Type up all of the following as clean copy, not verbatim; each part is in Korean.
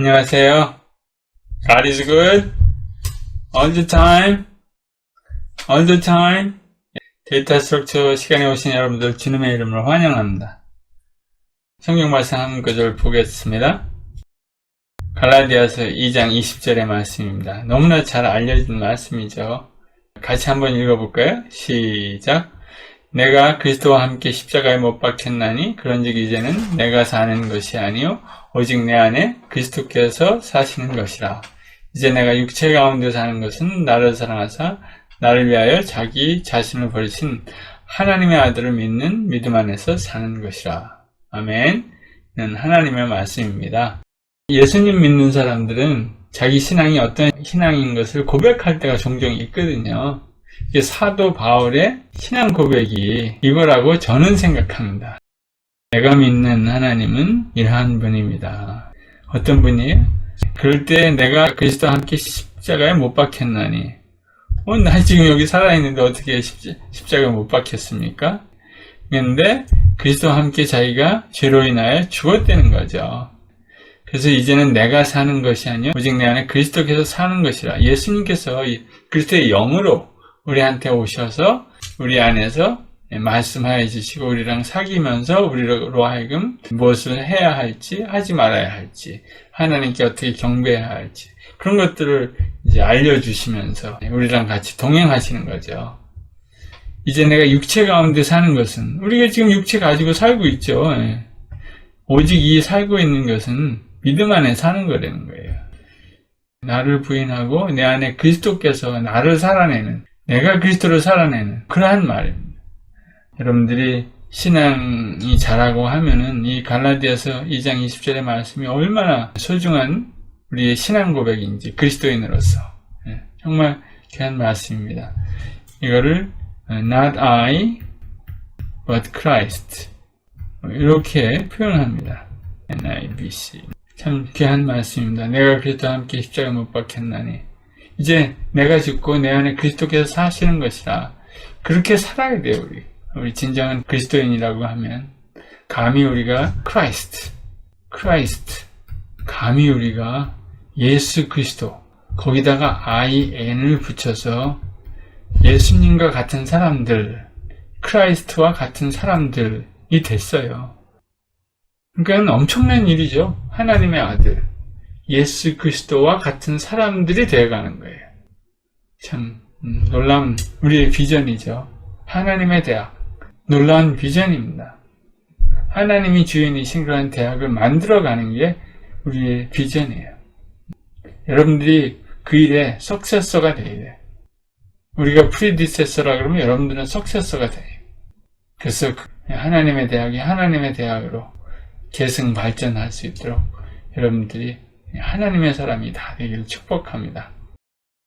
안녕하세요. God is good. All the time. All the time. 데이터 스트럭처 시간에 오신 여러분들 주님의 이름으로 환영합니다. 성경 말씀 한 구절 보겠습니다. 갈라디아서 2장 20절의 말씀입니다. 너무나 잘 알려진 말씀이죠. 같이 한번 읽어볼까요? 시작. 내가 그리스도와 함께 십자가에 못 박혔나니 그런즉 이제는 내가 사는 것이 아니요 오직 내 안에 그리스도께서 사시는 것이라. 이제 내가 육체 가운데 사는 것은 나를 사랑하사 나를 위하여 자기 자신을 버리신 하나님의 아들을 믿는 믿음 안에서 사는 것이라. 아멘. 는 하나님의 말씀입니다. 예수님 믿는 사람들은 자기 신앙이 어떤 신앙인 것을 고백할 때가 종종 있거든요. 이게 사도 바울의 신앙 고백이 이거라고 저는 생각합니다. 내가 믿는 하나님은 이러한 분입니다. 어떤 분이에요? 그럴 때 내가 그리스도와 함께 십자가에 못 박혔나니 나 지금 여기 살아있는데 어떻게 십자가에 못 박혔습니까? 그런데 그리스도와 함께 자기가 죄로 인하여 죽었다는 거죠. 그래서 이제는 내가 사는 것이 아니요 오직 내 안에 그리스도께서 사는 것이라. 예수님께서 그리스도의 영으로 우리한테 오셔서 우리 안에서 말씀하여 주시고 우리랑 사귀면서 우리로 하여금 무엇을 해야 할지 하지 말아야 할지 하나님께 어떻게 경배해야 할지 그런 것들을 이제 알려주시면서 우리랑 같이 동행하시는 거죠. 이제 내가 육체 가운데 사는 것은 우리가 지금 육체 가지고 살고 있죠. 오직 이 살고 있는 것은 믿음 안에 사는 거라는 거예요. 나를 부인하고 내 안에 그리스도께서 나를 살아내는 내가 그리스도를 살아내는 그러한 말입니다. 여러분들이 신앙이 자라고 하면은 이 갈라디아서 2장 20절의 말씀이 얼마나 소중한 우리의 신앙 고백인지 그리스도인으로서 정말 귀한 말씀입니다. 이거를 Not I, but Christ 이렇게 표현합니다. NIBC 참 귀한 말씀입니다. 내가 그리스도와 함께 십자가에 못 박혔나니 이제 내가 죽고 내 안에 그리스도께서 사시는 것이라. 그렇게 살아야 돼요. 우리 진정한 그리스도인이라고 하면 감히 우리가 Christ 감히 우리가 예수 그리스도 거기다가 IN을 붙여서 예수님과 같은 사람들 크라이스트와 같은 사람들이 됐어요. 그러니까 엄청난 일이죠. 하나님의 아들 예수 그리스도와 같은 사람들이 되어가는 거예요. 참 놀라운 우리의 비전이죠. 하나님의 대학 놀라운 비전입니다. 하나님이 주인이신 그런 대학을 만들어가는 게 우리의 비전이에요. 여러분들이 그 일에 석세서가 돼야 돼요. 우리가 프리디세서라 그러면 여러분들은 석세서가 돼요. 그래서 하나님의 대학이 하나님의 대학으로 계승 발전할 수 있도록 여러분들이 하나님의 사람이 다 되기를 축복합니다.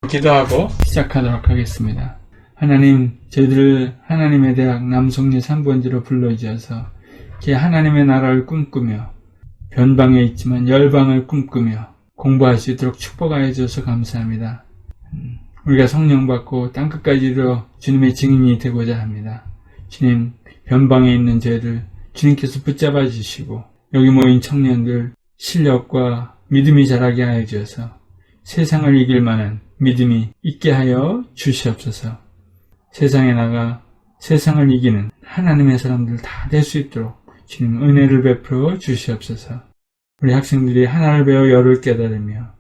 기도하고 시작하도록 하겠습니다. 하나님, 저희들을 하나님의 대학 남송리 3번지로 불러주셔서 하나님의 나라를 꿈꾸며 변방에 있지만 열방을 꿈꾸며 공부할 수 있도록 축복하여 주셔서 감사합니다. 우리가 성령 받고 땅끝까지 이르러 주님의 증인이 되고자 합니다. 주님, 변방에 있는 저희들 주님께서 붙잡아 주시고 여기 모인 청년들 실력과 믿음이 자라게 하여 주셔서 세상을 이길 만한 믿음이 있게 하여 주시옵소서. 세상에 나가 세상을 이기는 하나님의 사람들 다 될 수 있도록 주님 은혜를 베풀어 주시옵소서. 우리 학생들이 하나를 배워 열을 깨달으며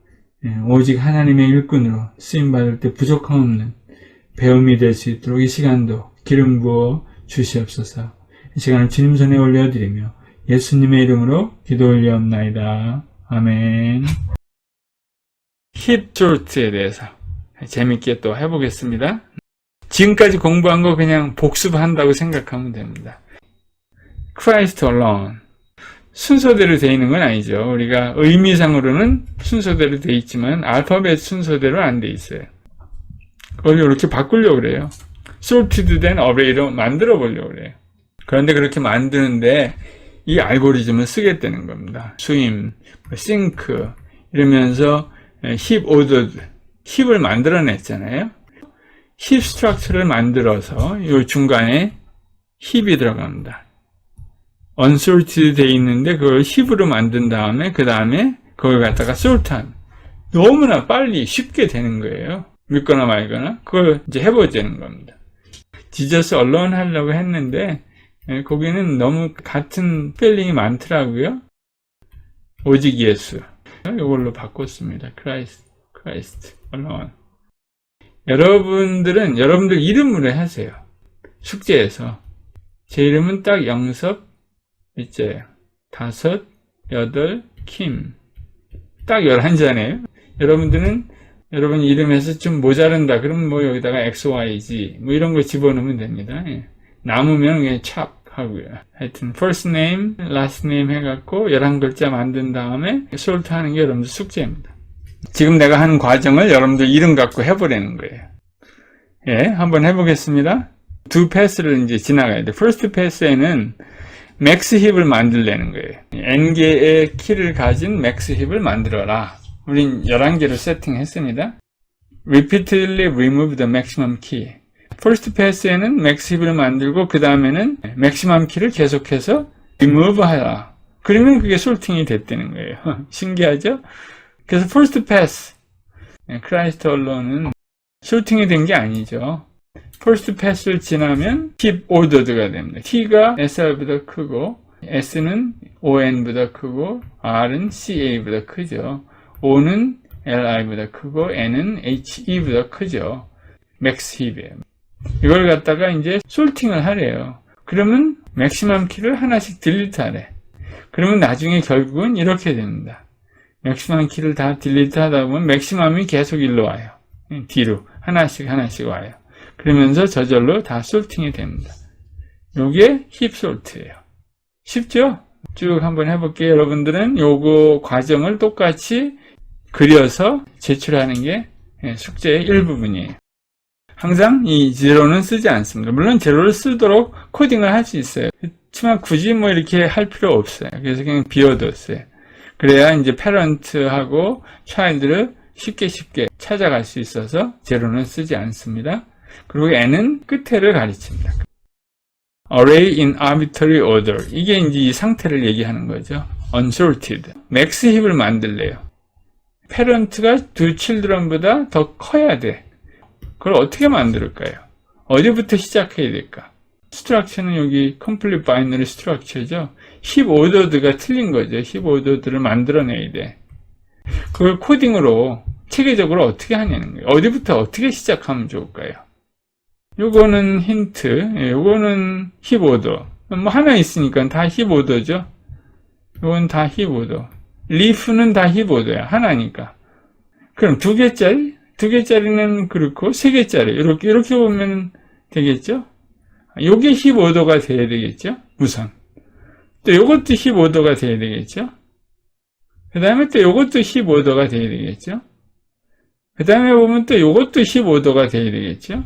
오직 하나님의 일꾼으로 쓰임받을 때 부족함 없는 배움이 될 수 있도록 이 시간도 기름 부어 주시옵소서. 이 시간을 주님 손에 올려드리며 예수님의 이름으로 기도 올리옵나이다. 아멘. 힙 조르트에 대해서 재밌게 또 해보겠습니다. 지금까지 공부한 거 그냥 복습한다고 생각하면 됩니다. Christ alone. 순서대로 되어 있는 건 아니죠. 우리가 의미상으로는 순서대로 되어 있지만 알파벳 순서대로 안 되어 있어요. 그걸 이렇게 바꾸려고 그래요. sorted 된 어레이로 만들어 보려고 그래요. 그런데 그렇게 만드는데 이 알고리즘을 쓰겠다는 겁니다. 스임, 싱크 이러면서 힙 오더드, 힙을 만들어냈잖아요. 힙 스트럭처를 만들어서 이 중간에 힙이 들어갑니다. unsorted 되어 있는데 그걸 힙으로 만든 다음에 그 다음에 그걸 갖다가 솔트한. 너무나 빨리 쉽게 되는 거예요. 믿거나 말거나. 그걸 이제 해보자는 겁니다. 지저스 언론 하려고 했는데, 거기는 너무 같은 스펠링이 많더라고요. 오직 예수. 이걸로 바꿨습니다. 크라이스트 언론. 여러분들 이름으로 하세요. 숙제에서. 제 이름은 딱 영섭, 있죠. 5, 8, 킴. 딱 11자네요. 여러분들은 여러분 이름에서 좀 모자른다. 그러면 뭐 여기다가 XYZ 뭐 이런 거 집어넣으면 됩니다. 예. 남으면 그냥 chop 하고요. 하여튼 first name, last name 해갖고 11글자 만든 다음에 sort 하는 게 여러분들 숙제입니다. 지금 내가 한 과정을 여러분들 이름 갖고 해보라는 거예요. 예, 한번 해보겠습니다. 두 패스를 이제 지나가야 돼. first 패스에는 맥스 힙을 만들려는 거예요. n개의 키를 가진 맥스 힙을 만들어라. 우린 11개로 세팅했습니다. Repeatedly remove the maximum key. first pass에는 max 힙을 만들고 그 다음에는 maximum key를 계속해서 remove 하라. 그러면 그게 솔팅이 됐다는 거예요. 신기하죠? 그래서 first pass, 크라이스트 언론은 솔팅이 된 게 아니죠. first pass를 지나면 keep ordered가 됩니다. T가 SR보다 크고 S는 ON보다 크고 R은 CA보다 크죠. O는 LI보다 크고 N은 HE보다 크죠. 맥스 힙이에요. 이걸 갖다가 이제 솔팅을 하래요. 그러면 맥시멈 키를 하나씩 딜리트 하래. 그러면 나중에 결국은 이렇게 됩니다. 맥시멈 키를 다 딜리트 하다 보면 맥시멈이 계속 일로 와요. 뒤로 하나씩 와요. 그러면서 저절로 다 솔팅이 됩니다. 요게 힙 솔트예요. 쉽죠? 쭉 한번 해볼게요. 여러분들은 요거 과정을 똑같이 그려서 제출하는 게 숙제의 일부분이에요. 항상 이 제로는 쓰지 않습니다. 물론 제로를 쓰도록 코딩을 할 수 있어요. 그렇지만 굳이 뭐 이렇게 할 필요 없어요. 그래서 그냥 비워뒀어요. 그래야 이제 패런트하고 차일드를 쉽게 찾아갈 수 있어서 제로는 쓰지 않습니다. 그리고 n은 끝에를 가리킵니다. Array in arbitrary order. 이게 이제 이 상태를 얘기하는 거죠. unsorted. 맥스 힙을 만들래요. 패런트가 두 children보다 더 커야 돼. 그걸 어떻게 만들까요? 어디부터 시작해야 될까? 스트럭처는 여기 complete binary structure죠. 힙 오더드가 틀린 거죠. 힙 오더드를 만들어내야 돼. 그걸 코딩으로 체계적으로 어떻게 하냐는 거예요. 어디부터 어떻게 시작하면 좋을까요? 요거는 힌트, 요거는 힙 오더. 뭐 하나 있으니까 다 힙 오더죠. 요건 다 힙 오더. 리프는 다 힙 오더야. 하나니까. 그럼 두 개짜리는 그렇고 세 개짜리 이렇게 보면 되겠죠. 요게 힙 오더가 돼야 되겠죠. 우선 또 요것도 힙 오더가 돼야 되겠죠. 그 다음에 또 요것도 힙 오더가 돼야 되겠죠. 그 다음에 보면 또 요것도 힙 오더가 돼야 되겠죠.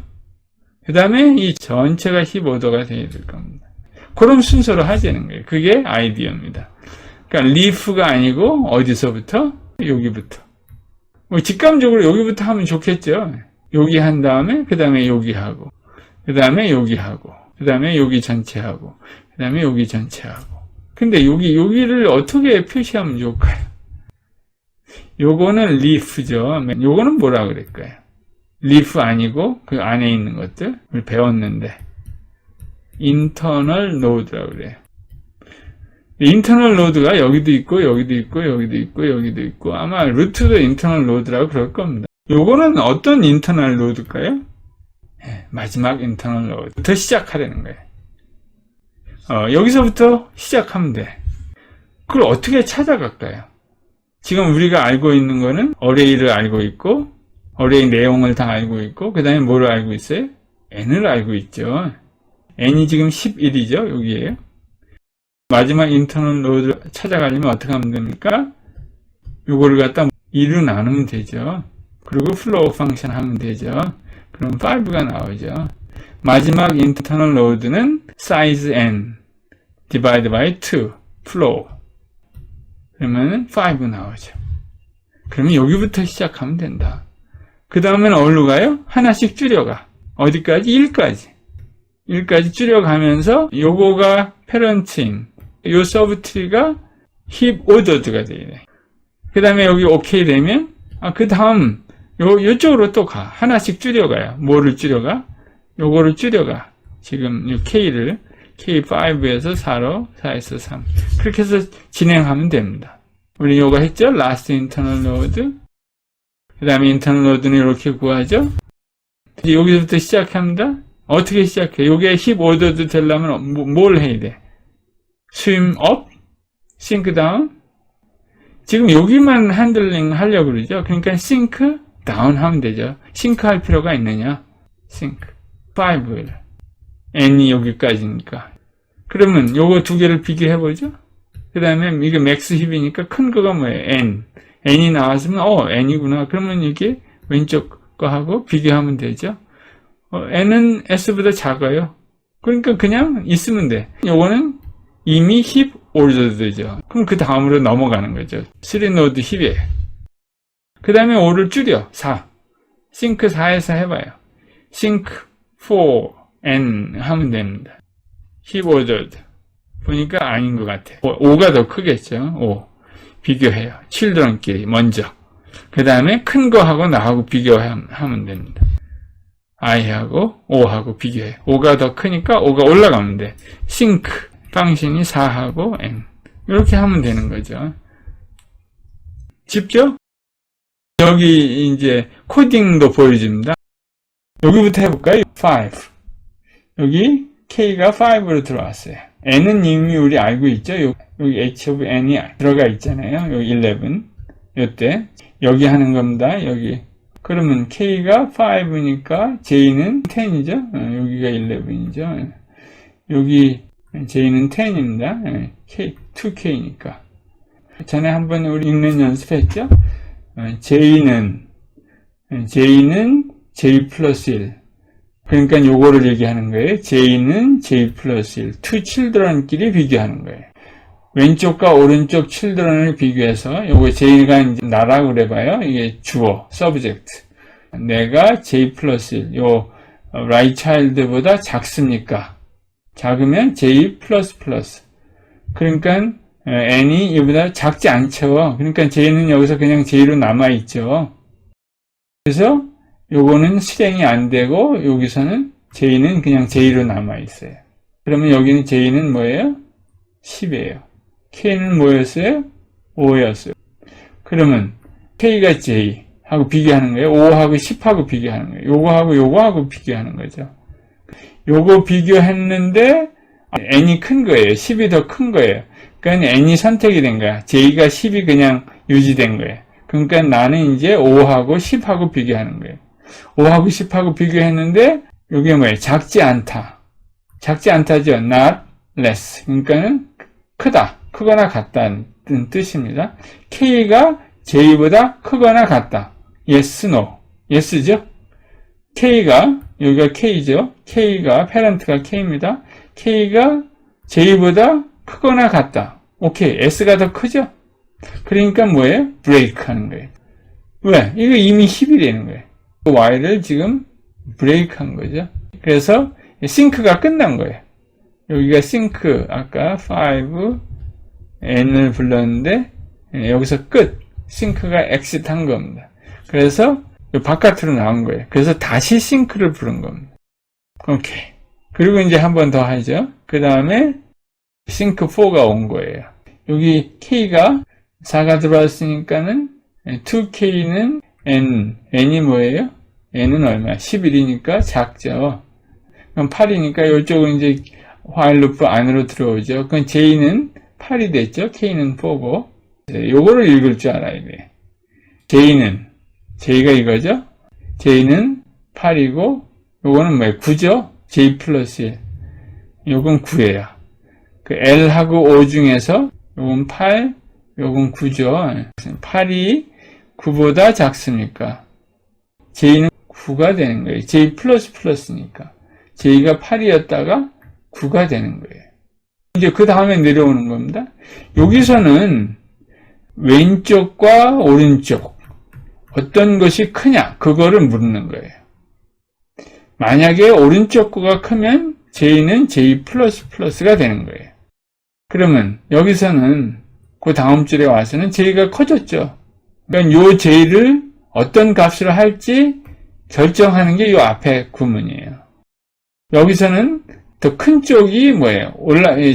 그 다음에 이 전체가 힙 오더가 돼야 될 겁니다. 그런 순서로 하자는 거예요. 그게 아이디어입니다. 그러니까 리프가 아니고 어디서부터? 여기부터. 뭐 직감적으로 여기부터 하면 좋겠죠. 여기 한 다음에 그 다음에 여기 하고 그 다음에 여기 하고 그 다음에 여기 전체 하고 그 다음에 여기 전체 하고. 근데 여기를 어떻게 표시하면 좋을까요? 요거는 리프죠. 요거는 뭐라 그럴까요? 리프 아니고 그 안에 있는 것들 배웠는데 인터널 노드라고 그래요. 인터널 노드가 여기도 있고 여기도 있고 여기도 있고 여기도 있고 아마 루트도 인터널 노드라고 그럴 겁니다. 요거는 어떤 인터널 노드일까요? 마지막 인터널 노드부터 시작하려는 거예요. 여기서부터 시작하면 돼. 그걸 어떻게 찾아갈까요? 지금 우리가 알고 있는 거는 어레이를 알고 있고 어레이 내용을 다 알고 있고 그 다음에 뭐를 알고 있어요? n을 알고 있죠. n이 지금 11이죠. 여기에요. 마지막 인터널 노드를 찾아가려면 어떻게 하면 됩니까? 요거를 갖다 2로 나누면 되죠. 그리고 플로우 펑션 하면 되죠. 그럼 5가 나오죠. 마지막 인터널 노드는 size n divide by 2 flow. 그러면 5 나오죠. 그러면 여기부터 시작하면 된다. 그 다음에는 어디로 가요? 하나씩 줄여가. 어디까지? 1까지 줄여가면서 요거가 패런트인 요 서브트리가 힙 오더드가 돼야 돼. 그 다음에 여기 오케이 되면, 그 다음, 요쪽으로 또 가. 하나씩 줄여가요. 뭐를 줄여가? 요거를 줄여가. 지금 이 K를, K5에서 4로, 4에서 3. 그렇게 해서 진행하면 됩니다. 우리 요거 했죠? last internal load. 그 다음에 internal load는 이렇게 구하죠? 이제 여기서부터 시작합니다. 어떻게 시작해? 요게 힙 오더도 되려면 뭘 해야 돼? swim up, sink down. 지금 여기만 핸들링 하려고 그러죠. 그러니까 sink down 하면 되죠. sink 할 필요가 있느냐? sink. 5를. n이 여기까지니까. 그러면 요거 두 개를 비교해보죠. 그 다음에 이게 맥스 힙이니까 큰 거가 뭐예요? n. n이 나왔으면, n이구나. 그러면 이게 왼쪽 거 하고 비교하면 되죠. n은 s보다 작아요. 그러니까 그냥 있으면 돼. 요거는 이미 힙 오더되죠. 그럼 그 다음으로 넘어가는 거죠. 3노드 힙에. 그 다음에 5를 줄여. 4. sync 4에서 해봐요. sync 4n 하면 됩니다. 힙 오더드. 보니까 아닌 것 같아. 5가 더 크겠죠. 5. 비교해요. children끼리 먼저. 그 다음에 큰 거하고 나하고 비교하면 됩니다. i하고 5하고 비교해. 5가 더 크니까 5가 올라가면 돼. sync 방신이 4하고 n. 이렇게 하면 되는 거죠. 쉽죠? 여기 이제 코딩도 보여줍니다. 여기부터 해볼까요? 5. 여기 K가 5로 들어왔어요. N은 이미 우리 알고 있죠? 여기 H of N이 들어가 있잖아요. 여기 11. 요때. 여기 하는 겁니다. 여기. 그러면 K가 5니까 J는 10이죠? 여기가 11이죠? 여기 J는 10입니다. K, 2K니까. 전에 한번 우리 읽는 연습했죠? J는 J 플러스 1. 그러니까 요거를 얘기하는 거예요. J는 J 플러스 1. two children끼리 비교하는 거예요. 왼쪽과 오른쪽 children을 비교해서 요거 J가 이제 나라고 그래봐요. 이게 주어, subject. 내가 J 플러스 1. 요 right child보다 작습니까? 작으면 J 플러스 플러스. 그러니까 n이 이보다 작지 않죠. 그러니까 J는 여기서 그냥 J로 남아있죠. 그래서 요거는 실행이 안 되고 여기서는 J는 그냥 J로 남아있어요. 그러면 여기는 J는 뭐예요? 10이에요. K는 뭐였어요? 5였어요. 그러면 K가 J 하고 비교하는 거예요. 5하고 10하고 비교하는 거예요. 요거하고 비교하는 거죠. 요거 비교했는데 n이 큰 거예요. 10이 더 큰 거예요. 그러니까 n이 선택이 된 거야. J가 10이 그냥 유지된 거예요. 그러니까 나는 이제 5하고 10하고 비교하는 거예요. 5하고 10하고 비교했는데 이게 뭐예요? 작지 않다. 작지 않다죠. not less. 그러니까는 크다. 크거나 같다는 뜻입니다. K가 J보다 크거나 같다. yes, no. yes죠. K가 여기가 K죠. K가 페런트가 K입니다. K가 J보다 크거나 같다. 오케이. S가 더 크죠? 그러니까 뭐예요? break 하는 거예요. 왜? 이거 이미 10이 되는 거예요. Y를 지금 break 한 거죠. 그래서 sync가 끝난 거예요. 여기가 sync, 아까 5, n을 불렀는데 여기서 끝. sync가 exit 한 겁니다. 그래서 바깥으로 나온 거예요. 그래서 다시 sync를 부른 겁니다. 오케이. 그리고 이제 한 번 더 하죠. 그 다음에 sync 4가 온 거예요. 여기 K가 4가 들어왔으니까는 2K는 n이 뭐예요? n은 얼마? 11이니까 작죠. 그럼 8이니까 이쪽은 이제 while loop 안으로 들어오죠. 그럼 J는 8이 됐죠. K는 4고. 요거를 읽을 줄 알아야 돼. J가 이거죠. J는 8이고 요거는 뭐예요? 9죠. J 플러스 1. 요건 9예요. 그 L하고 O 중에서 요건 8, 요건 9죠. 8이 9보다 작습니까? J는 9가 되는 거예요. J 플러스 플러스니까. J가 8이었다가 9가 되는 거예요. 이제 그 다음에 내려오는 겁니다. 여기서는 왼쪽과 오른쪽 어떤 것이 크냐? 그거를 물는 거예요. 만약에 오른쪽 거가 크면 J는 J 플러스 플러스가 되는 거예요. 그러면 여기서는 그 다음 줄에 와서는 J가 커졌죠. 그러니까 요 J를 어떤 값으로 할지 결정하는 게 요 앞에 구문이에요. 여기서는 더 큰 쪽이 뭐예요?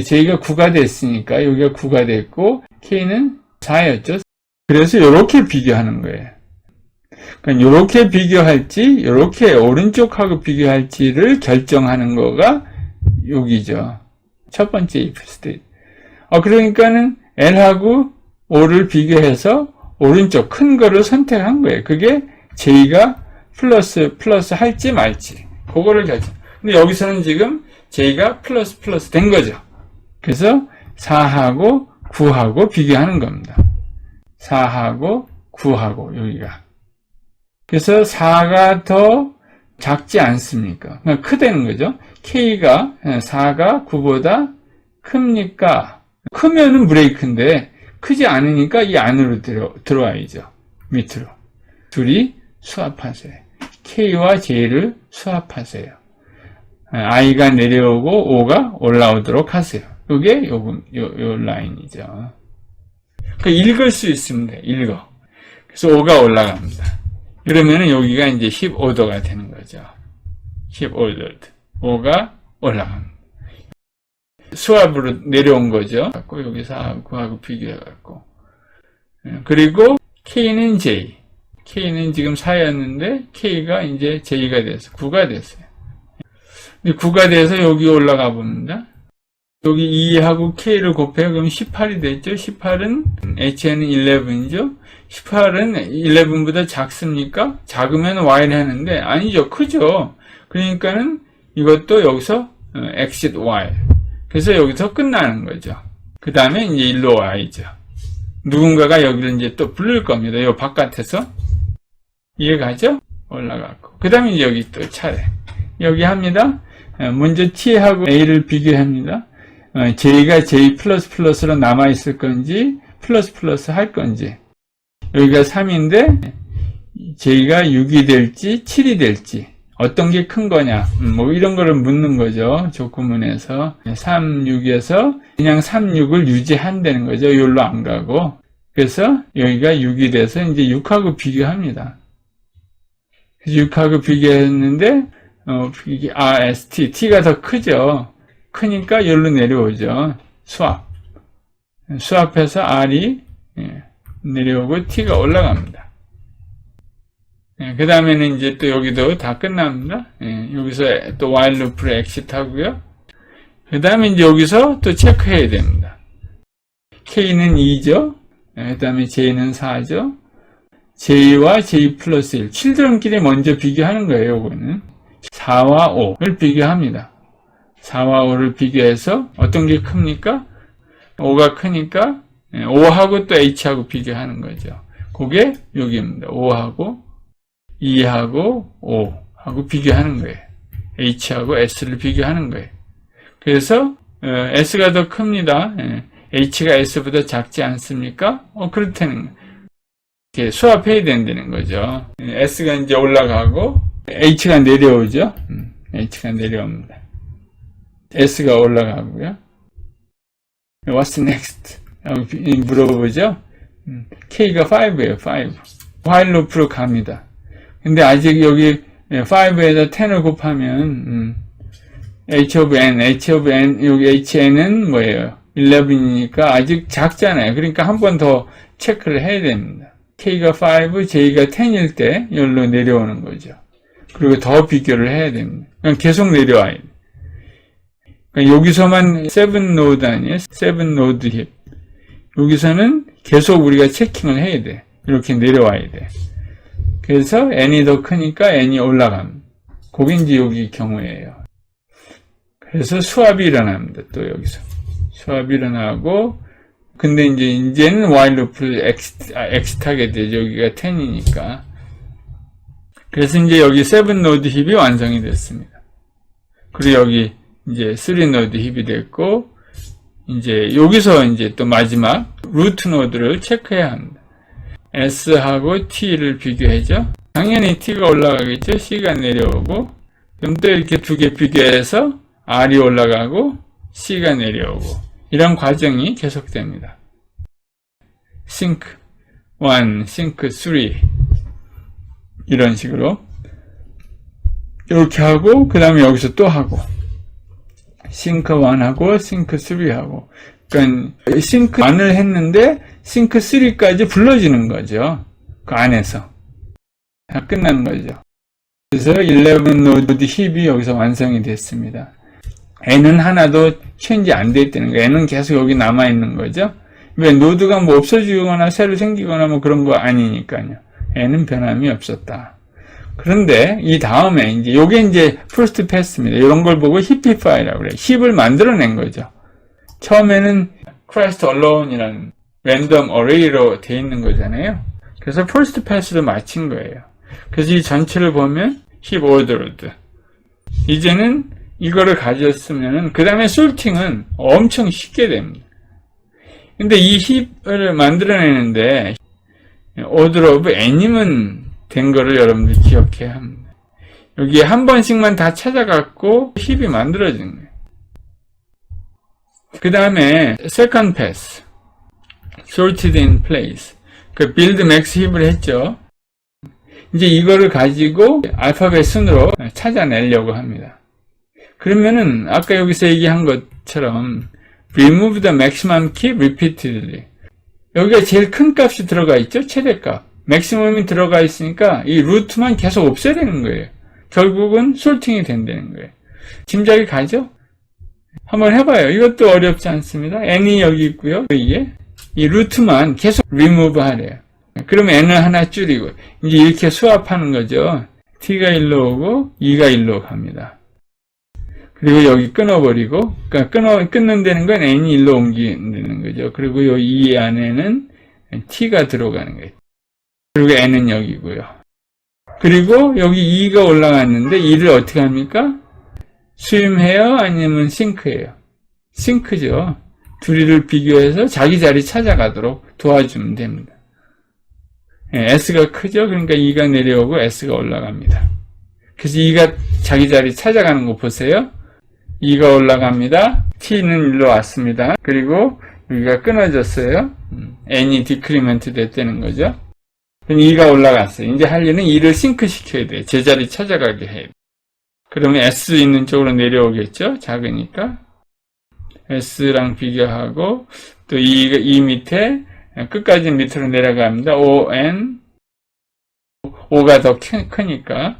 J가 9가 됐으니까 여기가 9가 됐고 K는 4였죠. 그래서 이렇게 비교하는 거예요. 그러니까 이렇게 비교할지 이렇게 오른쪽하고 비교할지를 결정하는 거가 여기죠. 첫 번째 if state. 그러니까는 L하고 O를 비교해서 오른쪽 큰 거를 선택한 거예요. 그게 J가 플러스 할지 말지 그거를 결정. 근데 여기서는 지금 J가 플러스 된 거죠. 그래서 4하고 9하고 비교하는 겁니다. 4하고 9하고 여기가. 그래서 4가 더 작지 않습니까? 그러니까 크다는 거죠. K가 4가 9보다 큽니까? 크면은 브레이크인데 크지 않으니까 이 안으로 들어와야죠. 밑으로. 둘이 수합하세요. K와 J를 수합하세요. I가 내려오고 O가 올라오도록 하세요. 이게 요 라인이죠. 그러니까 읽을 수 있습니다. 읽어. 그래서 O가 올라갑니다. 그러면은 여기가 이제 15도가 되는 거죠. 15도. O가 올라갑니다. 수압으로 내려온 거죠. 여기 4하고 비교해갖고. 그리고 K는 J. K는 지금 4였는데 K가 이제 J가 돼서 9가 됐어요. 9가 돼서 여기 올라가 봅니다. 여기 2하고 K를 곱해요. 그럼 18이 됐죠. 18은 H는 11이죠. 18은 11보다 작습니까? 작으면 Y를 하는데 아니죠. 크죠. 그러니까는 이것도 여기서 exit Y. 그래서 여기서 끝나는 거죠. 그 다음에 이제 일로 Y죠. 누군가가 여기를 이제 또 부를 겁니다. 요 바깥에서. 이해가죠? 올라가고. 그 다음에 이제 여기 또 차례. 여기 합니다. 먼저 T하고 A를 비교합니다. J가 J++로 남아있을 건지, 플러스 할 건지. 여기가 3인데, J가 6이 될지, 7이 될지, 어떤 게 큰 거냐, 뭐 이런 거를 묻는 거죠. 조건문에서. 3, 6에서 그냥 3, 6을 유지한다는 거죠. 여기로 안 가고. 그래서 여기가 6이 돼서 이제 6하고 비교합니다. 6하고 비교했는데, 이게 ST, T가 더 크죠. 크니까 여기로 내려오죠. 수압해서 R이 내려오고 T가 올라갑니다. 그 다음에는 이제 또 여기도 다 끝납니다. 여기서 또 while loop를 exit 하고요. 그 다음에 이제 여기서 또 체크해야 됩니다. K는 2죠. 그 다음에 J는 4죠. J와 J 플러스 1. 칠드런끼리 먼저 비교하는 거예요, 요거는. 4와 5를 비교합니다. 4와 5를 비교해서 어떤 게 큽니까? 5가 크니까 5하고 또 H하고 비교하는 거죠. 그게 여기입니다. 5하고 2하고 5하고 비교하는 거예요. H하고 S를 비교하는 거예요. 그래서 S가 더 큽니다. H가 S보다 작지 않습니까? 그렇다는 거예요. 이렇게 수합해야 된다는 거죠. S가 이제 올라가고 H가 내려오죠. H가 내려옵니다. S가 올라가고요. What's next? 물어보죠. K가 5예요. 5. while loop로 갑니다. 근데 아직 여기 5에다 10을 곱하면 H of N, 여기 HN은 뭐예요? 11이니까 아직 작잖아요. 그러니까 한 번 더 체크를 해야 됩니다. K가 5, J가 10일 때 여기로 내려오는 거죠. 그리고 더 비교를 해야 됩니다. 그냥 계속 내려와야 돼요. 그러니까 여기서만 7노드 아니에요? 7노드 힙. 여기서는 계속 우리가 체킹을 해야 돼. 이렇게 내려와야 돼. 그래서 n이 더 크니까 n이 올라갑니다. 그게 이제 여기 경우예요. 그래서 수압이 일어납니다. 또 여기서. 수압이 일어나고, 근데 이제는 while loop를 exit하게 되죠. 여기가 10이니까. 그래서 이제 여기 7노드 힙이 완성이 됐습니다. 그리고 여기 이제 3노드 힙이 됐고, 이제 여기서 이제 또 마지막 루트 노드를 체크해야 합니다. S하고 T를 비교해죠. 당연히 T가 올라가겠죠. C가 내려오고, 그럼 또 이렇게 두 개 비교해서 R이 올라가고 C가 내려오고, 이런 과정이 계속됩니다. 싱크. 1, 싱크 3 이런 식으로 이렇게 하고 그 다음에 여기서 또 하고 싱크 1하고 싱크 3하고 그러니까 싱크 1을 했는데 싱크 3까지 불러지는 거죠. 그 안에서 다 끝난 거죠. 그래서 11 노드 힙이 여기서 완성이 됐습니다. N은 하나도 체인지 안 돼 있다는 거예요. N은 계속 여기 남아있는 거죠. 왜? 노드가 뭐 없어지거나 새로 생기거나 뭐 그런 거 아니니까요. N은 변함이 없었다. 그런데 이 다음에 이제 요게 이제 first pass입니다. 이런 걸 보고 힙ify라고 그래요. 힙을 만들어낸 거죠. 처음에는 Christ alone이라는 랜덤 어레이로 돼 있는 거잖아요. 그래서 first pass로 마친 거예요. 그래서 이 전체를 보면 힙 ordered. 이제는 이거를 가졌으면은 그 다음에 sorting은 엄청 쉽게 됩니다. 근데 이 힙을 만들어내는데 order of n이면 된 거를 여러분들 기억해야 합니다. 여기에 한 번씩만 다 찾아갖고 힙이 만들어진 거예요. 그 다음에 second pass, sorted in place. 그 build max 힙을 했죠. 이제 이거를 가지고 알파벳 순으로 찾아내려고 합니다. 그러면은 아까 여기서 얘기한 것처럼 remove the maximum key repeatedly. 여기가 제일 큰 값이 들어가 있죠? 최대값. 맥시멈이 들어가 있으니까 이 루트만 계속 없애야 되는 거예요. 결국은 솔팅이 된다는 거예요. 짐작이 가죠? 한번 해봐요. 이것도 어렵지 않습니다. n이 여기 있고요. 이게 이 루트만 계속 remove 하래요. 그러면 n을 하나 줄이고 이제 이렇게 수합하는 거죠. t가 1로 오고 2가 1로 갑니다. 그리고 여기 끊어버리고, 그러니까 끊는다는 건 n이 1로 옮기는 거죠. 그리고 이 안에는 t가 들어가는 거예요. 그리고 n은 여기고요. 그리고 여기 2가 올라갔는데 2를 어떻게 합니까? 스윙해요? 아니면 싱크해요? 싱크죠. 둘이를 비교해서 자기 자리 찾아가도록 도와주면 됩니다. S가 크죠? 그러니까 2가 내려오고 S가 올라갑니다. 그래서 2가 자기 자리 찾아가는 거 보세요. 2가 올라갑니다. T는 일로 왔습니다. 그리고 여기가 끊어졌어요. N이 디크리먼트 됐다는 거죠. 그럼 2가 올라갔어요. 이제 할 일은 2를 싱크 시켜야 돼요. 제자리 찾아가게 해야 돼요. 그러면 S 있는 쪽으로 내려오겠죠? 작으니까. S랑 비교하고, 또 2 밑에, 끝까지 밑으로 내려갑니다. ON. O가 더 크니까,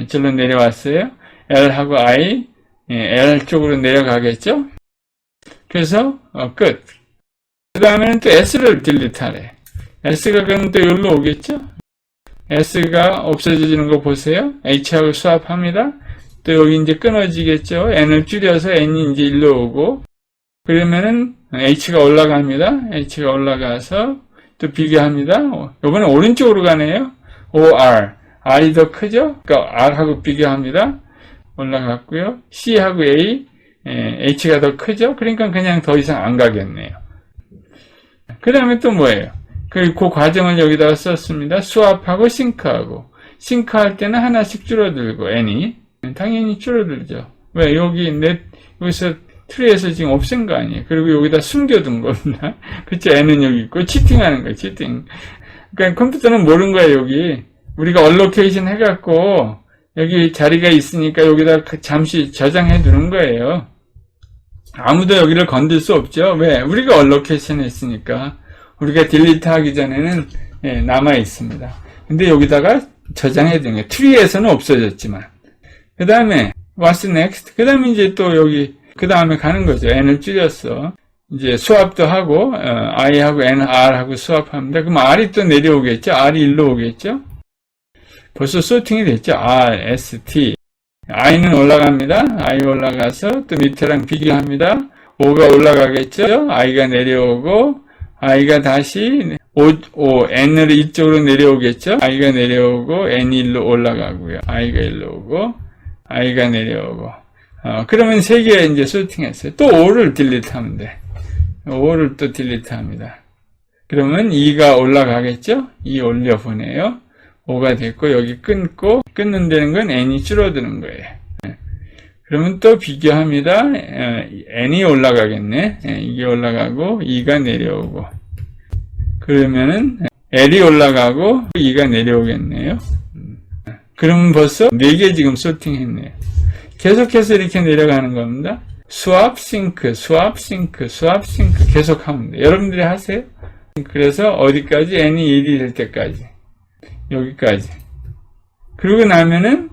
절로 내려왔어요. L하고 I, L 쪽으로 내려가겠죠? 그래서, 끝. 그 다음에는 또 S를 딜리트 하래. S가 그럼 또 여기로 오겠죠? S가 없어지는 거 보세요. H하고 수합합니다. 또 여기 이제 끊어지겠죠? N을 줄여서 N이 이제 일로 오고, 그러면은 H가 올라갑니다. H가 올라가서 또 비교합니다. 이번에 오른쪽으로 가네요. OR. R이 더 크죠? 그러니까 R하고 비교합니다. 올라갔고요. C하고 A, H가 더 크죠? 그러니까 그냥 더 이상 안 가겠네요. 그 다음에 또 뭐예요? 그 과정을 여기다가 썼습니다. 수합하고 싱크하고. 싱크할 때는 하나씩 줄어들고, n이. 당연히 줄어들죠. 왜? 여기서 트리에서 지금 없앤 거 아니에요. 그리고 여기다 숨겨둔 겁니다. 그쵸? n은 여기 있고, 치팅하는 거예요, 치팅. 그러니까 컴퓨터는 모르는 거예요, 여기. 우리가 얼로케이션 해갖고, 여기 자리가 있으니까 여기다 잠시 저장해 두는 거예요. 아무도 여기를 건들 수 없죠. 왜? 우리가 얼로케이션 했으니까. 우리가 딜리트 하기 전에는 남아 있습니다. 근데 여기다가 저장해 두는 거예요. 트리에서는 없어졌지만. 그 다음에 what's next? 그 다음에 이제 또 여기 그 다음에 가는 거죠. n을 줄였어. 이제 수합도 하고 i하고 n, r하고 수합합니다. 그럼 r이 또 내려오겠죠. r이 일로 오겠죠. 벌써 소팅이 됐죠. r, s, t. i는 올라갑니다. i 올라가서 또 밑에랑 비교합니다. 5가 올라가겠죠. i가 내려오고 i가 다시 n을 이쪽으로 내려오겠죠. i가 내려오고 n이 일로 올라가고요. i가 일로 오고 i가 내려오고 그러면 3개 이제 소팅했어요. 또 5를 딜리트하면 돼. 5를 또 딜리트합니다. 그러면 2가 올라가겠죠. 2 올려보내요. 5가 됐고 여기 끊고 끊는다는 건 n이 줄어드는 거예요. 그러면 또 비교합니다. n이 올라가겠네. 이게 올라가고 2가 내려오고 그러면은 L이 올라가고 E가 내려오겠네요. 그러면 벌써 4개 지금 소팅했네요. 계속해서 이렇게 내려가는 겁니다. 스왑 싱크, 스왑 싱크, 스왑 싱크 계속 하면 돼요. 여러분들이 하세요. 그래서 어디까지? n이 1이 될 때까지. 여기까지. 그러고 나면은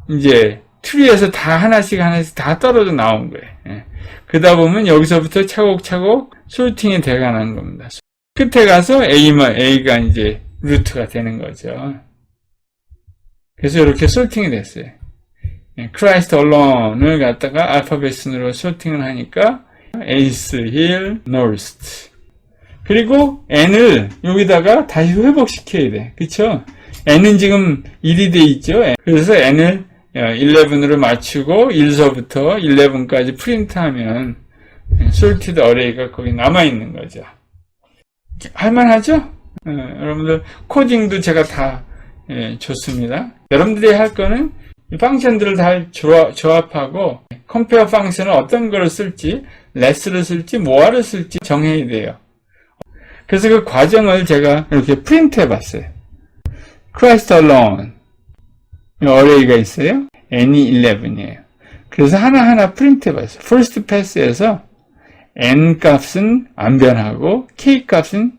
이제 트리에서 다 하나씩 다 떨어져 나온 거예요. 예. 그러다 보면 여기서부터 차곡차곡 소팅이 돼가는 겁니다. 끝에 가서 A가 이제 루트가 되는 거죠. 그래서 이렇게 소팅이 됐어요. Christ Alone을 갖다가 알파벳 순으로 소팅을 하니까 Ace, Hill, North. 그리고 N을 여기다가 다시 회복시켜야 돼. 그쵸? N은 지금 1이 돼 있죠? 그래서 N을 11으로 맞추고 1서부터 11까지 프린트하면 sorted array가 거기 남아있는 거죠. 할만하죠? 여러분들 코딩도 제가 다 줬습니다. 여러분들이 할 거는 이 펑션들을 다 조합하고 compare 펑션을 어떤 거를 쓸지 less를 쓸지 more를 쓸지 정해야 돼요. 그래서 그 과정을 제가 이렇게 프린트 해봤어요. Christ alone array가 있어요. n이 11이에요. 그래서 하나하나 프린트 해봤어요. first pass에서 n 값은 안 변하고 k 값은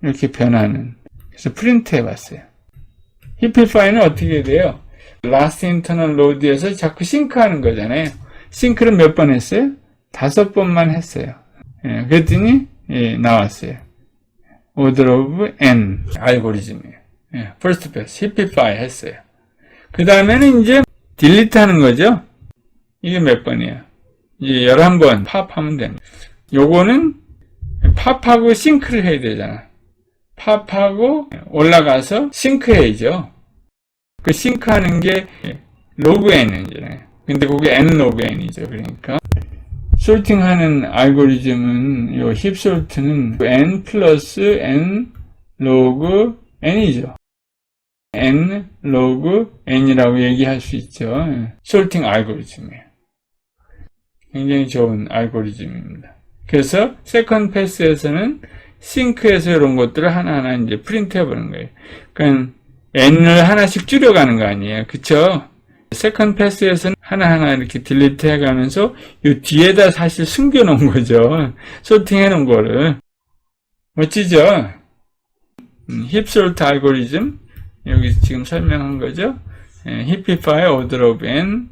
이렇게 변하는. 그래서 프린트 해봤어요. 히피파이는 어떻게 돼요? last internal load에서 자꾸 싱크하는 거잖아요. 싱크를 몇 번 했어요? 5번만 했어요. 그랬더니 나왔어요. order of n 알고리즘이에요. first pass, hipify 했어요. 그 다음에는 이제 delete 하는 거죠. 이게 몇 번이에요? 이제 11번 팝하면 됩니다. 요거는 팝하고 싱크를 해야 되잖아. 팝하고 올라가서 싱크해야죠. 그 싱크하는 게 로그 n이잖아요. 근데 그게 n 로그 n이죠. 그러니까 솔팅하는 알고리즘은 요 힙 솔트는 n 플러스 n 로그 n이죠. n 로그 n이라고 얘기할 수 있죠. 솔팅 알고리즘이에요. 굉장히 좋은 알고리즘입니다. 그래서 세컨드 패스에서는 싱크에서 이런 것들을 하나하나 이제 프린트 해보는 거예요. 그러니까 n을 하나씩 줄여가는 거 아니에요. 그쵸? 세컨드 패스에서는 하나하나 이렇게 딜리트 해가면서 이 뒤에다 사실 숨겨놓은 거죠. 소팅해 놓은 거를. 멋지죠? 힙솔트 알고리즘. 여기 지금 설명한 거죠. hipify order of n.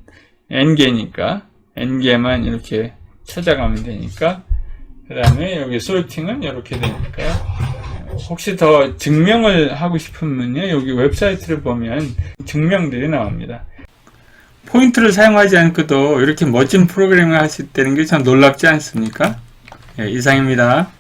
n개니까. n개만 이렇게 찾아가면 되니까. 그 다음에 여기 솔팅은 이렇게 되니까요. 혹시 더 증명을 하고 싶으면요, 여기 웹사이트를 보면 증명들이 나옵니다. 포인트를 사용하지 않고도 이렇게 멋진 프로그램을 할 수 있다는 게 참 놀랍지 않습니까? 이상입니다.